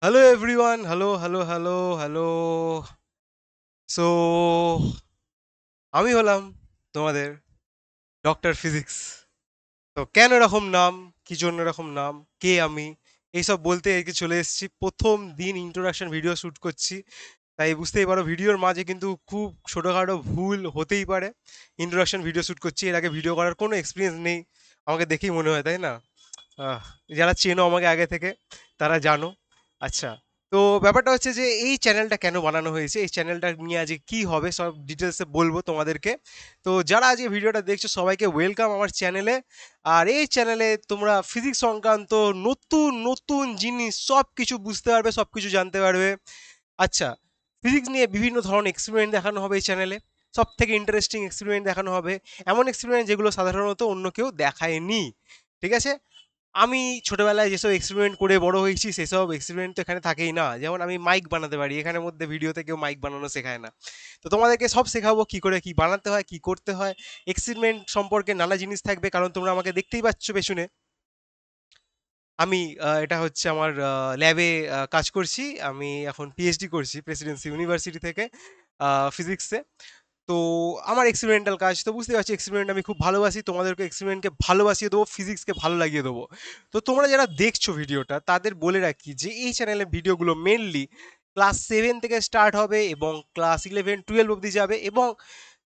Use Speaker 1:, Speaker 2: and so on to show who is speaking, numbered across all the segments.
Speaker 1: Hello everyone, hello hello hello hello. So আমি হলাম তোমাদের ডক্টর ফিজিক্স। তো কেন এরকম নাম, কি জন্য এরকম নাম, কে আমি, এইসব বলতে একে চলে এসেছি। প্রথম দিন ইন্ট্রোডাকশন ভিডিও শ্যুট করছি, তাই বুঝতেই পারো ভিডিওর মাঝে কিন্তু খুব ছোটোখাটো ভুল হতেই পারে। ইন্ট্রোডাকশন ভিডিও শ্যুট করছি, এর আগে ভিডিও করার কোনো এক্সপিরিয়েন্স নেই, আমাকে দেখেই মনে হয়, তাই না? আহ, যারা চেনো আমাকে আগে থেকে তারা জানো। আচ্ছা, তো ব্যাপারটা হচ্ছে যে এই চ্যানেলটা কেন বানানো হয়েছে, এই চ্যানেলটা নিয়ে আজকে কি হবে সব ডিটেলসে বলবো তোমাদেরকে। তো যারা আজকে ভিডিওটা দেখছো সবাইকে ওয়েলকাম আমার চ্যানেলে। আর এই চ্যানেলে তোমরা ফিজিক্স সংক্রান্ত নতুন নতুন জিনিস সব কিছু বুঝতে পারবে, সব কিছু জানতে পারবে। আচ্ছা, ফিজিক্স নিয়ে বিভিন্ন ধরনের এক্সপেরিমেন্ট দেখানো হবে এই চ্যানেলে। সব থেকে ইন্টারেস্টিং এক্সপেরিমেন্ট দেখানো হবে, এমন এক্সপেরিমেন্ট যেগুলো সাধারণত অন্য কেউ দেখায়নি। ঠিক আছে? আমি ছোটবেলায় যেসব এক্সপেরিমেন্ট করে বড় হয়েছি সেসব এক্সপেরিমেন্ট তো এখানে থাকেই না। যেমন আমি মাইক বানাতে পারি, এখানের মধ্যে ভিডিওতে কেউ মাইক বানানো শেখায় না। তো তোমাদেরকে সব শেখাবো কি করে কি বানাতে হয়, কি করতে হয়। এক্সপেরিমেন্ট সম্পর্কে নানা জিনিস থাকবে, কারণ তোমরা আমাকে দেখতেই পাচ্ছ পেছনে। আমি এটা হচ্ছে আমার ল্যাবে কাজ করছি। আমি এখন পিএইচডি করছি প্রেসিডেন্সি ইউনিভার্সিটি থেকে ফিজিক্সে। তো আমার এক্সপেরিমেন্টাল কাজ তো বুঝতে পারছি, এক্সপেরিমেন্ট আমি খুব ভালোবাসি, তোমাদেরকে এক্সপেরিমেন্টকে ভালোবাসিয়ে দেবো, ফিজিক্সকে ভালো লাগিয়ে দেবো। তো তোমরা যারা দেখছো ভিডিওটা তাদের বলে রাখি যে এই চ্যানেলের ভিডিওগুলো মেনলি ক্লাস 7 থেকে স্টার্ট হবে এবং ক্লাস 11 12 অবধি যাবে, এবং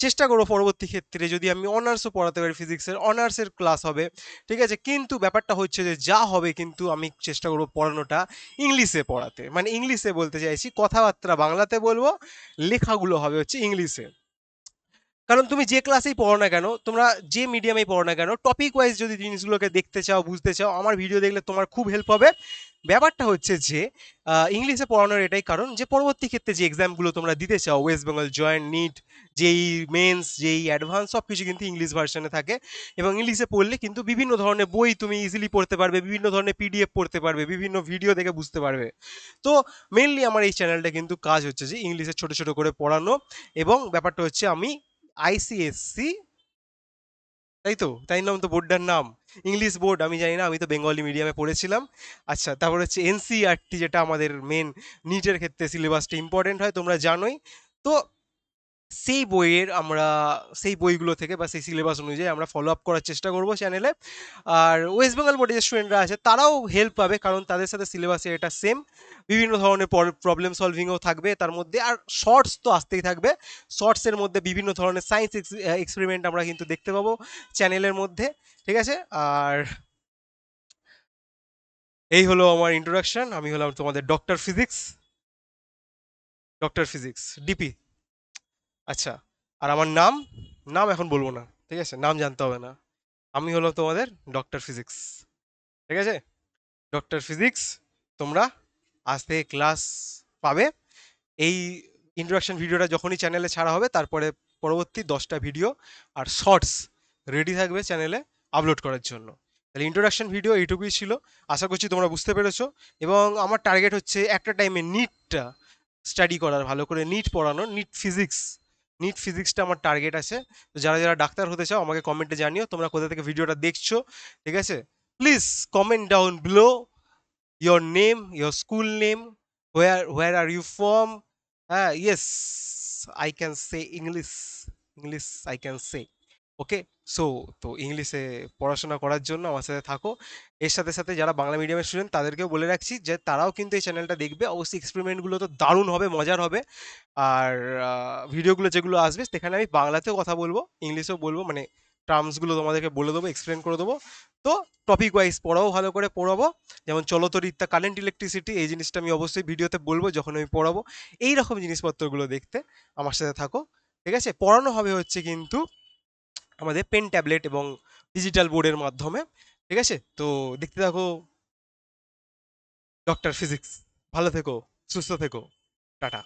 Speaker 1: চেষ্টা করবো পরবর্তী ক্ষেত্রে যদি আমি অনার্সও পড়াতে পারি, ফিজিক্সের অনার্সের ক্লাস হবে। ঠিক আছে, কিন্তু ব্যাপারটা হচ্ছে যে যা হবে, কিন্তু আমি চেষ্টা করবো পড়ানোটা ইংলিশে পড়াতে, মানে ইংলিশে বলতে চাইছি, কথাবার্তা বাংলাতে বলবো, লেখাগুলো হবে হচ্ছে ইংলিশে। কারণ তুমি যে ক্লাসেই পড়ো না কেন, তোমরা যে মিডিয়ামেই পড়ো না কেন, টপিক ওয়াইজ যদি জিনিসগুলোকে দেখতে চাও, বুঝতে চাও, আমার ভিডিও দেখলে তোমার খুব হেল্প হবে। ব্যাপারটা হচ্ছে যে ইংলিশে পড়ানোর এটাই কারণ যে পরবর্তী ক্ষেত্রে যে এক্সামগুলো তোমরা দিতে চাও, ওয়েস্ট বেঙ্গল জয়েন্ট, নিট, যেই মেন্স, যেই অ্যাডভান্স, সব কিছু কিন্তু ইংলিশ ভার্সনে থাকে। এবং ইংলিশে পড়লে কিন্তু বিভিন্ন ধরনের বই তুমি ইজিলি পড়তে পারবে, বিভিন্ন ধরনের পিডিএফ পড়তে পারবে, বিভিন্ন ভিডিও দেখে বুঝতে পারবে। তো মেনলি আমার এই চ্যানেলটা কিন্তু কাজ হচ্ছে যে ইংলিশে ছোট ছোট করে পড়ানো। এবং ব্যাপারটা হচ্ছে আমি আইসিএসসি, তাই তো, তাই নাম তো বোর্ডটার নাম, ইংলিশ বোর্ড, আমি জানি না, আমি তো বেঙ্গলি মিডিয়ামে পড়েছিলাম। আচ্ছা, তারপর হচ্ছে এনসিইআরটি, যেটা আমাদের মেন নিটের ক্ষেত্রে সিলেবাসটা ইম্পর্টেন্ট হয়, তোমরা জানোই। তো সেই বইয়ের আমরা, সেই বইগুলো থেকে বা সেই সিলেবাস অনুযায়ী আমরা ফলো আপ করার চেষ্টা করব চ্যানেলে। আর ওয়েস্ট বেঙ্গল বোর্ডের যে স্টুডেন্টরা আছে তারাও হেল্প পাবে, কারণ তাদের সাথে সিলেবাসে এটা সেম। বিভিন্ন ধরনের প্রবলেম সলভিংও থাকবে তার মধ্যে, আর শর্টস তো আসতেই থাকবে। শর্টসের মধ্যে বিভিন্ন ধরনের সায়েন্স এক্সপেরিমেন্ট আমরা কিন্তু দেখতে পাবো চ্যানেলের মধ্যে। ঠিক আছে? আর এই হলো আমার ইন্ট্রোডাকশন, আমি হলাম তোমাদের doctor physics, doctor physics DP. আচ্ছা, আর আমার নাম, নাম এখন বলবো না, ঠিক আছে, নাম জানতে হবে না। আমি হলো তোমাদের ডক্টর ফিজিক্স। ঠিক আছে, ডক্টর ফিজিক্স। তোমরা আজ থেকে ক্লাস পাবে। এই ইন্ট্রোডাকশন ভিডিওটা যখনই চ্যানেলে ছাড়া হবে, তারপরে পরবর্তী 10টা ভিডিও আর শর্টস রেডি থাকবে চ্যানেলে আপলোড করার জন্য। তাহলে ইন্ট্রোডাকশন ভিডিও এইটুকুই ছিল, আশা করছি তোমরা বুঝতে পেরেছো। এবং আমার টার্গেট হচ্ছে একটা টাইমে নিটটা স্টাডি করার, ভালো করে নিট পড়ানোর, নিট ফিজিক্স, নিট ফিজিক্সটা আমার টার্গেট আছে। তো যারা যারা ডাক্তার হতে চাও আমাকে কমেন্টে জানিও তোমরা কোথা থেকে ভিডিওটা দেখছো। ঠিক আছে, please comment down below your name, your school name, where are you from? Yes, I can say English. English I can say. Okay, so তো ইংলিশে পড়াশোনা করার জন্য আমার সাথে থাকো। এর সাথে সাথে যারা বাংলা মিডিয়ামের স্টুডেন্ট তাদেরকেও বলে রাখছি যে তারাও কিন্তু এই চ্যানেলটা দেখবে অবশ্যই, এক্সপেরিমেন্টগুলো তো দারুণ হবে, মজার হবে। আর ভিডিওগুলো যেগুলো আসবে সেখানে আমি বাংলাতেও কথা বলবো, ইংলিশেও বলবো, মানে টার্মসগুলো তোমাদেরকে বলে দেবো, এক্সপ্লেন করে দেবো। তো টপিক ওয়াইজ পড়াও, ভালো করে পড়াবো। যেমন চলতরিত্যা, কারেন্ট ইলেকট্রিসিটি, এই জিনিসটা আমি অবশ্যই ভিডিওতে বলবো যখন আমি পড়াবো। এই রকম জিনিসপত্রগুলো দেখতে আমার সাথে থাকো। ঠিক আছে, পড়ানো হবে হচ্ছে কিন্তু আমাদের পেন ট্যাবলেট এবং ডিজিটাল বোর্ডের মাধ্যমে। ঠিক আছে, তো দেখতে থাকো ডক্টর ফিজিক্স। ভালো থেকো, সুস্থ থেকো, টাটা।